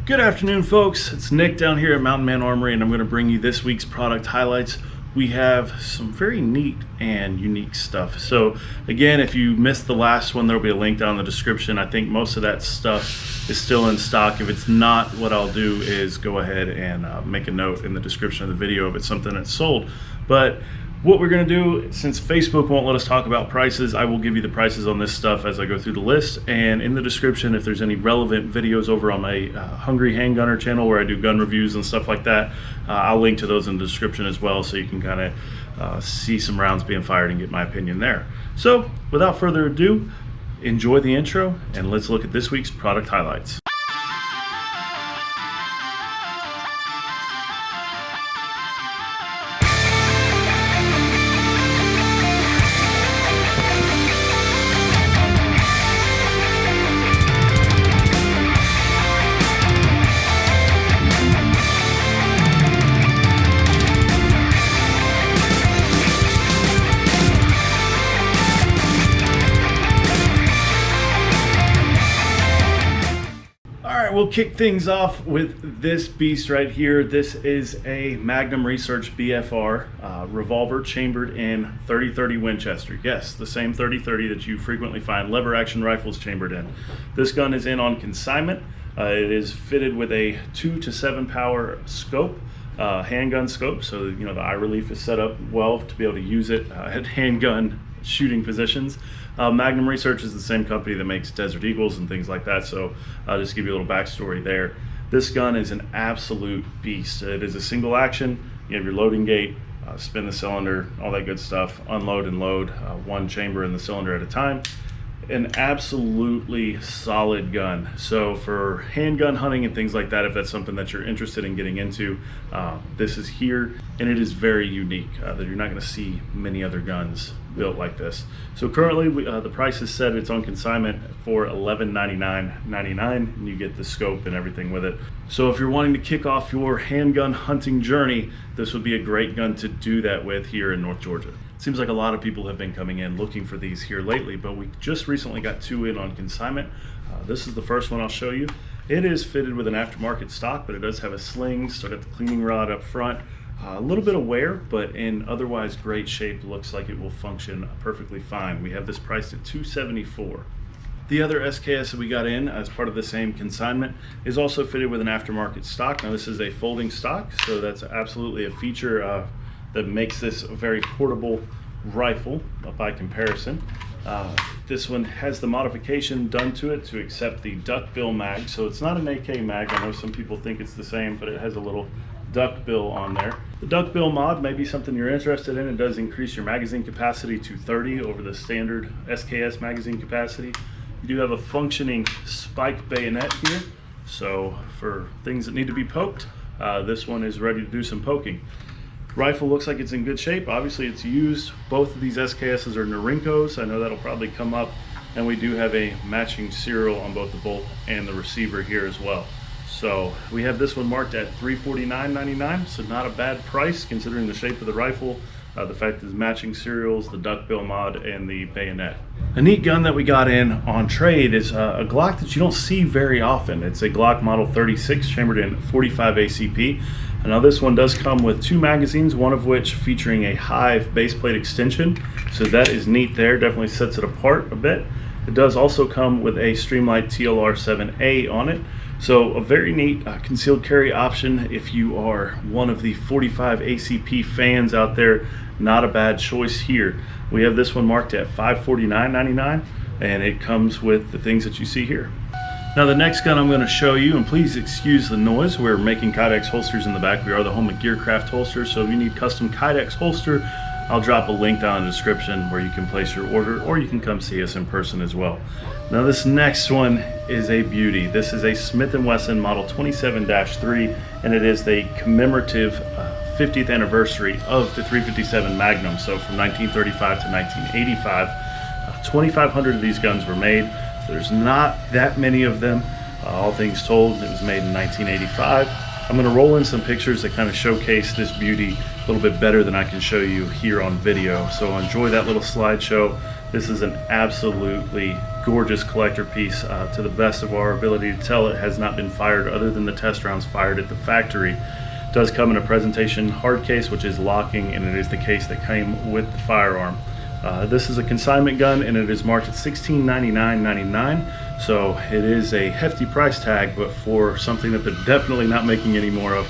Good afternoon, folks. It's Nick down here at Mountain Man Armory, and I'm going to bring you this week's product highlights. We have some very neat and unique stuff. So again, if you missed the last one, there'll be a link down in the description. I think most of that stuff is still in stock. If it's not, what I'll do is go ahead and make a note in the description of the video if it's something that's sold. But what we're going to do, since Facebook won't let us talk about prices, I will give you the prices on this stuff as I go through the list. And in the description, if there's any relevant videos over on my Hungry Handgunner channel where I do gun reviews and stuff like that, I'll link to those in the description as well, so you can kind of see some rounds being fired and get my opinion there. So without further ado, enjoy the intro and let's look at this week's product highlights. We'll kick things off with this beast right here. This is a Magnum Research BFR revolver chambered in 30-30 Winchester. Yes, the same 30-30 that you frequently find lever action rifles chambered in. This gun is in on consignment. It is fitted with a 2 to 7 power scope, handgun scope, so you know the eye relief is set up well to be able to use it at handgun shooting positions. Magnum Research is the same company that makes Desert Eagles and things like that, so I'll just give you a little backstory there. This gun is an absolute beast. It is a single action. You have your loading gate, spin the cylinder, all that good stuff, unload and load, one chamber in the cylinder at a time. An absolutely solid gun. So for handgun hunting and things like that, if that's something that you're interested in getting into, this is here, and it is very unique. That you're not going to see many other guns built like this. So currently the price is set, it's on consignment for $1199.99, and you get the scope and everything with it. So if you're wanting to kick off your handgun hunting journey, this would be a great gun to do that with here in North Georgia. Seems like a lot of people have been coming in looking for these here lately, but we just recently got 2 in on consignment. This is the first one I'll show you. It is fitted with an aftermarket stock, but it does have a sling, still got the cleaning rod up front. A little bit of wear, but in otherwise great shape. Looks like it will function perfectly fine. We have this priced at $274. The other SKS that we got in as part of the same consignment is also fitted with an aftermarket stock. Now this is a folding stock, so that's absolutely a feature that makes this a very portable rifle by comparison. This one has the modification done to it to accept the duckbill mag, so it's not an AK mag. I know some people think it's the same, but it has a little duckbill on there. The duckbill mod may be something you're interested in. It does increase your magazine capacity to 30 over the standard SKS magazine capacity. You do have a functioning spike bayonet here, so for things that need to be poked, this one is ready to do some poking. Rifle looks like it's in good shape. Obviously it's used. Both of these SKSs are Norincos. I know that'll probably come up, and we do have a matching serial on both the bolt and the receiver here as well. So we have this one marked at $349.99, so not a bad price considering the shape of the rifle, the fact that it's matching serials, the duckbill mod, and the bayonet. A neat gun that we got in on trade is a Glock that you don't see very often. It's a Glock Model 36 chambered in 45 ACP. And now this one does come with 2 magazines, one of which featuring a Hyve baseplate extension, so that is neat there, definitely sets it apart a bit. It does also come with a Streamlight TLR7A on it. So a very neat concealed carry option if you are one of the 45 ACP fans out there. Not a bad choice here. We have this one marked at $549.99, and it comes with the things that you see here. Now the next gun I'm going to show you, and please excuse the noise, we're making Kydex holsters in the back. We are the home of Gearcraft holsters, so if you need custom Kydex holster, I'll drop a link down in the description where you can place your order, or you can come see us in person as well. Now this next one is a beauty. This is a Smith and Wesson Model 27-3, and it is the commemorative 50th anniversary of the 357 Magnum. So from 1935 to 1985, 2,500 of these guns were made. So there's not that many of them. All things told, it was made in 1985. I'm going to roll in some pictures that kind of showcase this beauty a little bit better than I can show you here on video. So enjoy that little slideshow. This is an absolutely gorgeous collector piece. To the best of our ability to tell, it has not been fired other than the test rounds fired at the factory. It does come in a presentation hard case, which is locking, and it is the case that came with the firearm. This is a consignment gun, and it is marked at $1699.99, so it is a hefty price tag, but for something that they're definitely not making any more of.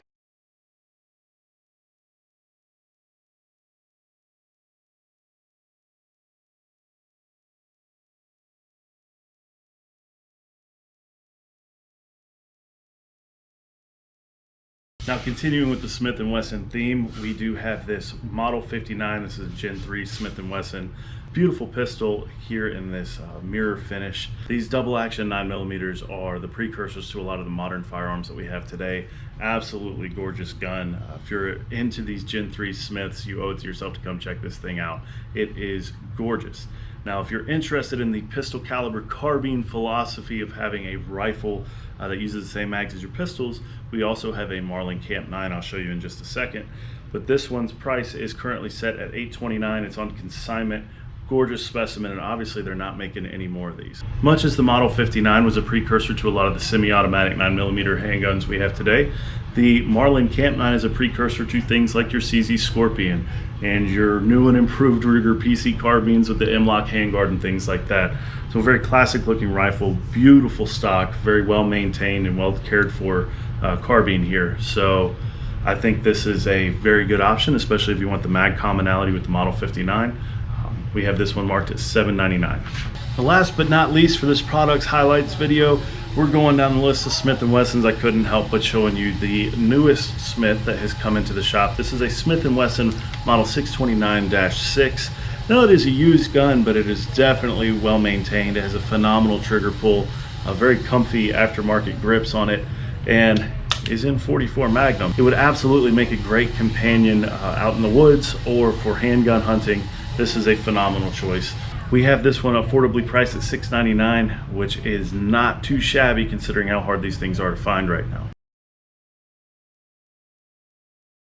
Now, continuing with the Smith and Wesson theme, we do have this Model 59. This is a Gen 3 Smith and Wesson. Beautiful pistol here in this mirror finish. These double action 9mm are the precursors to a lot of the modern firearms that we have today. Absolutely gorgeous gun. If you're into these Gen 3 Smiths, you owe it to yourself to come check this thing out. It is gorgeous. Now, if you're interested in the pistol caliber carbine philosophy of having a rifle that uses the same mags as your pistols, we also have a Marlin Camp 9. I'll show you in just a second. But this one's price is currently set at $829. It's on consignment. Gorgeous specimen, and obviously they're not making any more of these. Much as the Model 59 was a precursor to a lot of the semi-automatic 9mm handguns we have today, the Marlin Camp 9 is a precursor to things like your CZ Scorpion and your new and improved Ruger PC carbines with the M-Lock handguard and things like that. So a very classic looking rifle, beautiful stock, very well maintained and well cared for carbine here. So I think this is a very good option, especially if you want the mag commonality with the Model 59. We have this one marked at $799. The last but not least for this product's highlights video, we're going down the list of Smith and Wessons. I couldn't help but showing you the newest Smith that has come into the shop. This is a Smith and Wesson Model 629-6. Now, it is a used gun, but it is definitely well maintained. It has a phenomenal trigger pull, a very comfy aftermarket grips on it, and is in .44 Magnum. It would absolutely make a great companion out in the woods or for handgun hunting. This is a phenomenal choice. We have this one affordably priced at $699, which is not too shabby considering how hard these things are to find right now.